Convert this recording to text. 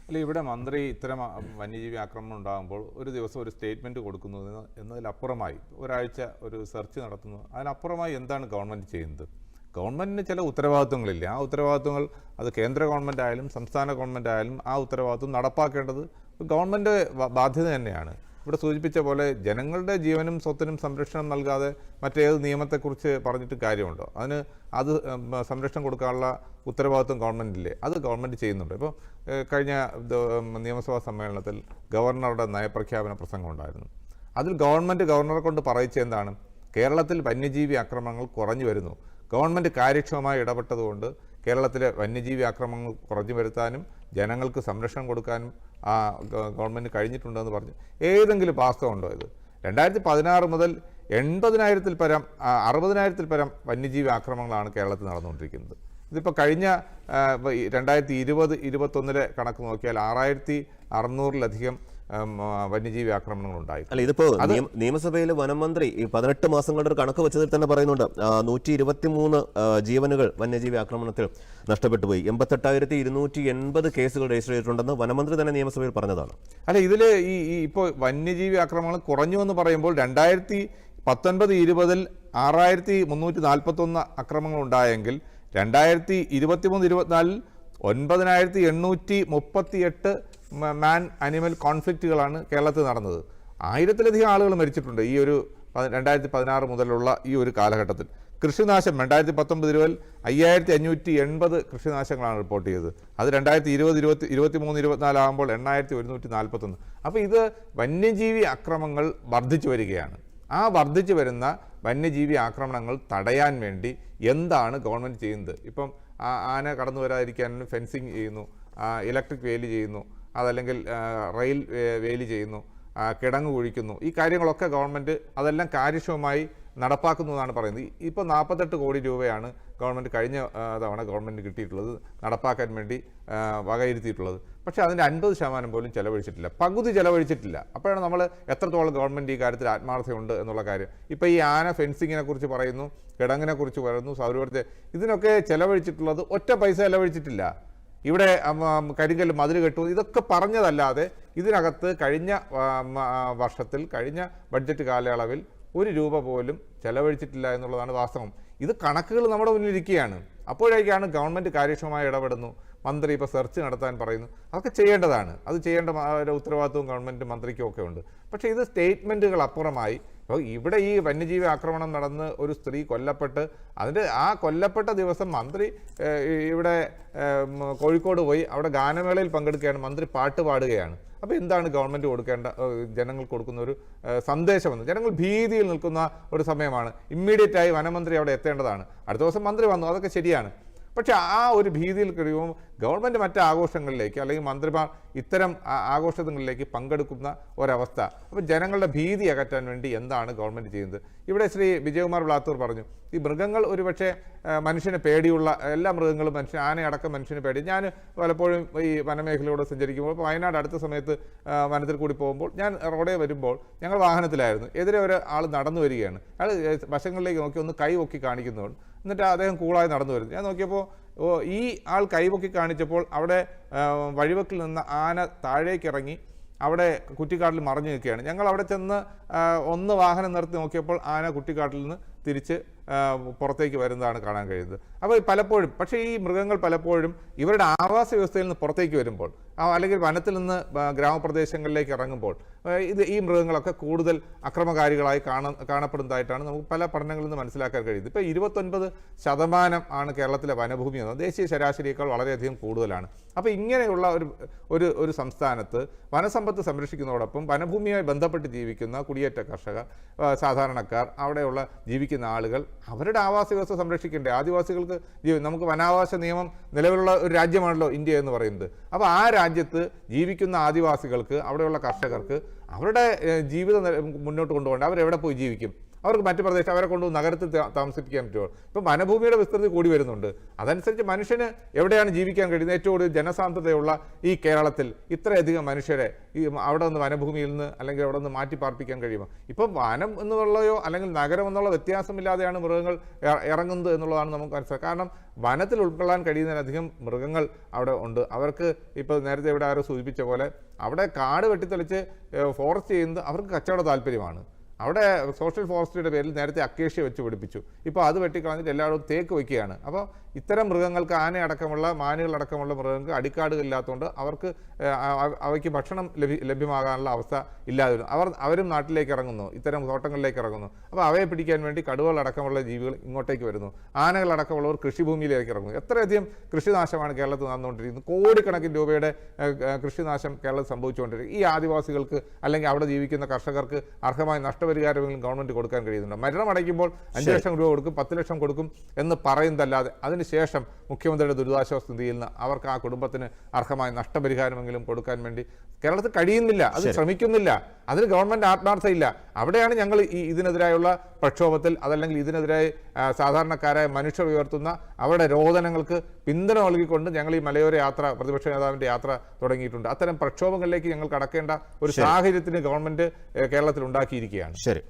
അല്ല, ഇവിടെ മന്ത്രി ഇത്തരം വന്യജീവി ആക്രമണം ഉണ്ടാകുമ്പോൾ ഒരു ദിവസം ഒരു സ്റ്റേറ്റ്മെൻറ്റ് കൊടുക്കുന്നു എന്നതിലപ്പുറമായി ഒരാഴ്ച ഒരു സെർച്ച് നടത്തുന്നു. അതിനപ്പുറമായി എന്താണ് ഗവൺമെൻറ് ചെയ്യുന്നത്? ഗവൺമെൻറ്റിന് ചില ഉത്തരവാദിത്വങ്ങളില്ലേ? ആ ഉത്തരവാദിത്വങ്ങൾ അത് കേന്ദ്ര ഗവൺമെൻറ് ആയാലും സംസ്ഥാന ഗവൺമെൻറ് ആയാലും ആ ഉത്തരവാദിത്വം നടപ്പാക്കേണ്ടത് ഗവൺമെൻറ് ബാധ്യത തന്നെയാണ്. ഇവിടെ സൂചിപ്പിച്ച പോലെ ജനങ്ങളുടെ ജീവനും സ്വത്തിനും സംരക്ഷണം നൽകാതെ മറ്റേത് നിയമത്തെക്കുറിച്ച് പറഞ്ഞിട്ട് കാര്യമുണ്ടോ? അതിന് അത് സംരക്ഷണം കൊടുക്കാനുള്ള ഉത്തരവാദിത്വം ഗവൺമെൻറ്റില്ലേ? അത് ഗവൺമെൻറ് ചെയ്യുന്നുണ്ട്. ഇപ്പോൾ കഴിഞ്ഞ നിയമസഭാ സമ്മേളനത്തിൽ ഗവർണറുടെ നയപ്രഖ്യാപന പ്രസംഗം ഉണ്ടായിരുന്നു. അതിൽ ഗവർണറെ കൊണ്ട് പറയിച്ച എന്താണ്? കേരളത്തിൽ വന്യജീവി ആക്രമണങ്ങൾ കുറഞ്ഞു വരുന്നു, ഗവൺമെൻറ് കാര്യക്ഷമമായി ഇടപെട്ടതുകൊണ്ട് കേരളത്തിലെ വന്യജീവി ആക്രമണങ്ങൾ കുറഞ്ഞു വരുത്താനും ജനങ്ങൾക്ക് സംരക്ഷണം കൊടുക്കാനും ഗവൺമെൻറ് കഴിഞ്ഞിട്ടുണ്ടെന്ന് പറഞ്ഞു. ഏതെങ്കിലും വാസ്തവമുണ്ടോ ഇത്? 2016 മുതൽ 80,000-ൽ പരം 60,000-ൽ പരം വന്യജീവി ആക്രമണങ്ങളാണ് കേരളത്തിൽ നടന്നുകൊണ്ടിരിക്കുന്നത്. ഇതിപ്പോൾ കഴിഞ്ഞ 2020-21 കണക്ക് നോക്കിയാൽ 6,600-ലധികം വന്യജീവി ആക്രമണങ്ങൾ ഉണ്ടായി. അല്ല, ഇതിപ്പോ നിയമസഭയിൽ വനമന്ത്രി ഈ 18 മാസങ്ങളുടെ ഒരു കണക്ക് വെച്ചതിൽ തന്നെ പറയുന്നുണ്ട് 123 ജീവനുകൾ വന്യജീവി ആക്രമണത്തിൽ നഷ്ടപ്പെട്ടു പോയി. 88,280 കേസുകൾ രജിസ്റ്റർ ചെയ്തിട്ടുണ്ടെന്ന് വനമന്ത്രി തന്നെ നിയമസഭയിൽ പറഞ്ഞതാണ്. അല്ല, ഇതിൽ ഈ ഇപ്പോൾ വന്യജീവി ആക്രമണങ്ങൾ കുറഞ്ഞു എന്ന് പറയുമ്പോൾ 2019-20 6,341 ആക്രമണങ്ങൾ ഉണ്ടായെങ്കിൽ 2023-24 9,838 മാൻ അനിമൽ കോൺഫ്ലിക്റ്റുകളാണ് കേരളത്തിൽ നടന്നത്. 1000-ലധികം ആളുകൾ മരിച്ചിട്ടുണ്ട് ഈ ഒരു 2016 മുതലുള്ള ഈ ഒരു കാലഘട്ടത്തിൽ. കൃഷിനാശം 2019-20 5,580 കൃഷിനാശങ്ങളാണ് റിപ്പോർട്ട് ചെയ്തത്. അത് 2020, 2023-24 ആകുമ്പോൾ 8,141. അപ്പോൾ ഇത് വന്യജീവി ആക്രമണങ്ങൾ വർദ്ധിച്ചു വരികയാണ്. ആ വർദ്ധിച്ചു വരുന്ന വന്യജീവി ആക്രമണങ്ങൾ തടയാൻ വേണ്ടി എന്താണ് ഗവൺമെൻറ് ചെയ്യുന്നത്? ഇപ്പം ആന കടന്നു വരാതിരിക്കാൻ ഫെൻസിങ് ചെയ്യുന്നു, ഇലക്ട്രിക് വേലി ചെയ്യുന്നു, അതല്ലെങ്കിൽ റെയിൽ വേലി ചെയ്യുന്നു, കിടങ്ങ് കുഴിക്കുന്നു. ഈ കാര്യങ്ങളൊക്കെ ഗവൺമെൻറ് അതെല്ലാം കാര്യക്ഷമമായി നടപ്പാക്കുന്നതാണ് പറയുന്നത്. ഇപ്പോൾ 48 കോടി രൂപയാണ് ഗവൺമെൻറ് കഴിഞ്ഞ തവണ ഗവൺമെൻറ് കിട്ടിയിട്ടുള്ളത്, നടപ്പാക്കാൻ വേണ്ടി വകയിരുത്തിയിട്ടുള്ളത്. പക്ഷേ അതിൻ്റെ 50% പോലും ചെലവഴിച്ചിട്ടില്ല, പകുതി ചെലവഴിച്ചിട്ടില്ല. അപ്പോഴാണ് നമ്മൾ എത്രത്തോളം ഗവൺമെൻറ് ഈ കാര്യത്തിൽ ആത്മാർത്ഥതയുണ്ട് എന്നുള്ള കാര്യം. ഇപ്പോൾ ഈ ആന ഫെൻസിങ്ങിനെ കുറിച്ച് പറയുന്നു, കിടങ്ങിനെ കുറിച്ച് പറയുന്നു, സൗരോർജ്ജ ഇതിനൊക്കെ ചെലവഴിച്ചിട്ടുള്ളത് ഒറ്റ പൈസ ചെലവഴിച്ചിട്ടില്ല. ഇവിടെ കരിങ്കല്ല് മതിൽ കെട്ടുന്നു ഇതൊക്കെ പറഞ്ഞതല്ലാതെ ഇതിനകത്ത് കഴിഞ്ഞ വർഷത്തിൽ കഴിഞ്ഞ ബഡ്ജറ്റ് കാലയളവിൽ 1 രൂപ പോലും ചെലവഴിച്ചിട്ടില്ല എന്നുള്ളതാണ് വാസ്തവം. ഇത് കണക്കുകൾ നമ്മുടെ മുന്നിലിരിക്കുകയാണ്. അപ്പോഴേക്കാണ് ഗവൺമെൻറ് കാര്യക്ഷമമായി ഇടപെടുന്നു. മന്ത്രി ഇപ്പോൾ സെർച്ച് നടത്താൻ പറയുന്നു. അതൊക്കെ ചെയ്യേണ്ടതാണ്. അത് ചെയ്യേണ്ട ഉത്തരവാദിത്വവും ഗവൺമെൻറ് മന്ത്രിക്കും ഒക്കെ ഉണ്ട്. പക്ഷേ ഇത് സ്റ്റേറ്റ്മെൻറ്റുകൾ അപ്പുറമായി അപ്പോൾ ഇവിടെ ഈ വന്യജീവി ആക്രമണം നടന്ന് ഒരു സ്ത്രീ കൊല്ലപ്പെട്ട് ആ കൊല്ലപ്പെട്ട ദിവസം മന്ത്രി ഇവിടെ കോഴിക്കോട് പോയി അവിടെ ഗാനമേളയിൽ പങ്കെടുക്കുകയാണ്, മന്ത്രി പാട്ട് പാടുകയാണ്. അപ്പോൾ എന്താണ് ഗവൺമെൻറ് കൊടുക്കേണ്ട ജനങ്ങൾക്ക് കൊടുക്കുന്ന ഒരു സന്ദേശമെന്ന്? ജനങ്ങൾ ഭീതിയിൽ നിൽക്കുന്ന ഒരു സമയമാണ്. ഇമ്മീഡിയറ്റായി വനമന്ത്രി അവിടെ എത്തേണ്ടതാണ്. അടുത്ത ദിവസം മന്ത്രി വന്നു, അതൊക്കെ ശരിയാണ്. പക്ഷേ ആ ഒരു ഭീതിയിൽ കഴിയുമ്പോൾ ഗവൺമെൻറ് മറ്റ് ആഘോഷങ്ങളിലേക്ക് അല്ലെങ്കിൽ മന്ത്രിമാർ ഇത്തരം ആഘോഷങ്ങളിലേക്ക് പങ്കെടുക്കുന്ന ഒരവസ്ഥ. അപ്പോൾ ജനങ്ങളുടെ ഭീതി അകറ്റാൻ വേണ്ടി എന്താണ് ഗവൺമെൻറ് ചെയ്യുന്നത്? ഇവിടെ ശ്രീ വിജയകുമാർ വ്ളാത്തൂർ പറഞ്ഞു, ഈ മൃഗങ്ങൾ ഒരുപക്ഷെ മനുഷ്യന് പേടിയുള്ള എല്ലാ മൃഗങ്ങളും ആനയടക്കം മനുഷ്യന് പേടി. ഞാൻ പലപ്പോഴും ഈ വനമേഖലയിലൂടെ സഞ്ചരിക്കുമ്പോൾ വയനാട് അടുത്ത സമയത്ത് വനത്തിൽ കൂടി പോകുമ്പോൾ ഞാൻ റോഡേ വരുമ്പോൾ ഞങ്ങൾ വാഹനത്തിലായിരുന്നു. എതിരെ ഒരാൾ നടന്നു വരികയാണ്. അയാൾ വശങ്ങളിലേക്ക് നോക്കി ഒന്ന് കൈ പൊക്കി കാണിക്കുന്നുണ്ട്. എന്നിട്ട് അദ്ദേഹം കൂളായി നടന്നു വരുന്നു. ഞാൻ നോക്കിയപ്പോൾ ഈ ആൾ കൈപൊക്കി കാണിച്ചപ്പോൾ അവിടെ വഴിവക്കിൽ നിന്ന് ആന താഴേക്കിറങ്ങി അവിടെ കുറ്റിക്കാട്ടിൽ മറഞ്ഞു നിൽക്കുകയാണ്. ഞങ്ങൾ അവിടെ ചെന്ന് ഒന്ന് വാഹനം നിർത്തി നോക്കിയപ്പോൾ ആന കുറ്റിക്കാട്ടിൽ നിന്ന് തിരിച്ച് പുറത്തേക്ക് വരുന്നതാണ് കാണാൻ കഴിയുന്നത്. അപ്പോൾ പലപ്പോഴും പക്ഷേ ഈ മൃഗങ്ങൾ പലപ്പോഴും ഇവരുടെ ആവാസ വ്യവസ്ഥയിൽ നിന്ന് പുറത്തേക്ക് വരുമ്പോൾ അല്ലെങ്കിൽ വനത്തിൽ നിന്ന് ഗ്രാമപ്രദേശങ്ങളിലേക്ക് ഇറങ്ങുമ്പോൾ ഈ മൃഗങ്ങളൊക്കെ കൂടുതൽ അക്രമകാരികളായി കാണപ്പെടുന്നതായിട്ടാണ് നമുക്ക് പല പഠനങ്ങളിൽ നിന്ന് മനസ്സിലാക്കാൻ കഴിയുന്നത്. ഇപ്പോൾ 29% ആണ് കേരളത്തിലെ വനഭൂമി എന്നത് ദേശീയ ശരാശരിയേക്കാൾ വളരെയധികം കൂടുതലാണ്. അപ്പോൾ ഇങ്ങനെയുള്ള ഒരു സംസ്ഥാനത്ത് വനസമ്പത്ത് സംരക്ഷിക്കുന്നതോടൊപ്പം വനഭൂമിയുമായി ബന്ധപ്പെട്ട് ജീവിക്കുന്ന കുടിയേറ്റ കർഷകർ, സാധാരണക്കാർ, അവിടെയുള്ള ജീവിക്കുന്ന ആളുകൾ അവരുടെ ആവാസ വ്യവസ്ഥ സംരക്ഷിക്കേണ്ടേ? ആദിവാസികൾക്ക് നമുക്ക് വനാവകാശ നിയമം നിലവിലുള്ള ഒരു രാജ്യമാണല്ലോ ഇന്ത്യ എന്ന് പറയുന്നത്. അപ്പോൾ ആ രാജ്യത്ത് ജീവിക്കുന്ന ആദിവാസികൾക്ക്, അവിടെയുള്ള കർഷകർക്ക് അവരുടെ ജീവിതം മുന്നോട്ട് കൊണ്ടുപോകേണ്ട അവരെവിടെ പോയി ജീവിക്കും? അവർക്ക് മറ്റു പ്രദേശം അവരെ കൊണ്ട് നഗരത്തിൽ താമസിപ്പിക്കാൻ പറ്റുമോ? ഇപ്പം വനഭൂമിയുടെ വിസ്തൃതി കൂടി വരുന്നുണ്ട്. അതനുസരിച്ച് മനുഷ്യന് എവിടെയാണ് ജീവിക്കാൻ കഴിയുന്നത്? ഏറ്റവും കൂടുതൽ ജനസാന്ദ്രതയുള്ള ഈ കേരളത്തിൽ ഇത്രയധികം മനുഷ്യരെ അവിടെ നിന്ന് വനഭൂമിയിൽ നിന്ന് അല്ലെങ്കിൽ അവിടെ നിന്ന് മാറ്റി പാർപ്പിക്കാൻ കഴിയുമോ? ഇപ്പം വനം എന്നുള്ളയോ അല്ലെങ്കിൽ നഗരം എന്നുള്ള വ്യത്യാസമില്ലാതെയാണ് മൃഗങ്ങൾ ഇറങ്ങുന്നത് എന്നുള്ളതാണ് നമുക്ക് മനസ്സിലാക്കുക. കാരണം വനത്തിൽ ഉൾക്കൊള്ളാൻ കഴിയുന്നതിലധികം മൃഗങ്ങൾ അവിടെ ഉണ്ട്. അവർക്ക് ഇപ്പോൾ നേരത്തെ ഇവിടെ ആരോ സൂചിപ്പിച്ച പോലെ അവിടെ കാട് വെട്ടിത്തെളിച്ച് ഫോറസ്റ്റ് ചെയ്യുന്നത് അവർക്ക് കച്ചവട താല്പര്യമാണ്. അവിടെ സോഷ്യൽ ഫോറസ്ട്രിയുടെ പേരിൽ നേരത്തെ അക്കേഷ്യ വെച്ച് പിടിപ്പിച്ചു. ഇപ്പോൾ അത് വെട്ടിക്കളഞ്ഞിട്ട് എല്ലായിടവും തേക്ക് വയ്ക്കുകയാണ്. അപ്പോൾ ഇത്തരം മൃഗങ്ങൾക്ക് ആനയടക്കമുള്ള മാനുകളടക്കമുള്ള മൃഗങ്ങൾക്ക് അടിക്കാടുകളില്ലാത്തതുകൊണ്ട് അവർക്ക് അവയ്ക്ക് ഭക്ഷണം ലഭ്യമാകാനുള്ള അവസ്ഥ ഇല്ലാതെ വരും. അവരും നാട്ടിലേക്ക് ഇറങ്ങുന്നു, ഇത്തരം തോട്ടങ്ങളിലേക്ക് ഇറങ്ങുന്നു. അപ്പോൾ അവയെ പിടിക്കാൻ വേണ്ടി കടുവകളടക്കമുള്ള ജീവികൾ ഇങ്ങോട്ടേക്ക് വരുന്നു. ആനകളടക്കമുള്ളവർ കൃഷിഭൂമിയിലേക്ക് ഇറങ്ങുന്നു. എത്രയധികം കൃഷിനാശമാണ് കേരളത്തിൽ നടന്നുകൊണ്ടിരിക്കുന്നത്. കോടിക്കണക്കിന് രൂപയുടെ കൃഷിനാശം കേരളത്തിൽ സംഭവിച്ചുകൊണ്ടിരിക്കും. ഈ ആദിവാസികൾക്ക് അല്ലെങ്കിൽ അവിടെ ജീവിക്കുന്ന കർഷകർക്ക് അർഹമായ നഷ്ടപരിഹാരമെങ്കിലും ഗവൺമെന്റ് കൊടുക്കാൻ കഴിയുന്നുണ്ട്. മരണം അടയ്ക്കുമ്പോൾ 5 ലക്ഷം രൂപ കൊടുക്കും, 10 ലക്ഷം കൊടുക്കും എന്ന് പറയുന്നതല്ലാതെ അതിനുശേഷം മുഖ്യമന്ത്രിയുടെ ദുരിതാശ്വാസ നിധിയിൽ നിന്ന് അവർക്ക് ആ കുടുംബത്തിന് അർഹമായ നഷ്ടപരിഹാരമെങ്കിലും കൊടുക്കാൻ വേണ്ടി കേരളത്തിൽ കഴിയുന്നില്ല. അത് ശ്രമിക്കുന്നില്ല. അതിന് ഗവൺമെന്റ് ആത്മാർത്ഥയില്ല. അവിടെയാണ് ഞങ്ങൾ ഇതിനെതിരായുള്ള പ്രക്ഷോഭത്തിൽ അതല്ലെങ്കിൽ ഇതിനെതിരായി സാധാരണക്കാരായ മനുഷ്യർ ഉയർത്തുന്ന അവരുടെ രോദനങ്ങൾക്ക് പിന്തുണ നൽകിക്കൊണ്ട് ഞങ്ങൾ ഈ മലയോര യാത്ര, പ്രതിപക്ഷ നേതാവിന്റെ യാത്ര തുടങ്ങിയിട്ടുണ്ട്. അത്തരം പ്രക്ഷോഭങ്ങളിലേക്ക് ഞങ്ങൾ കടക്കേണ്ട ഒരു സാഹചര്യത്തിന് ഗവൺമെന്റ് കേരളത്തിൽ ഉണ്ടാക്കിയിരിക്കുകയാണ്. ശരി.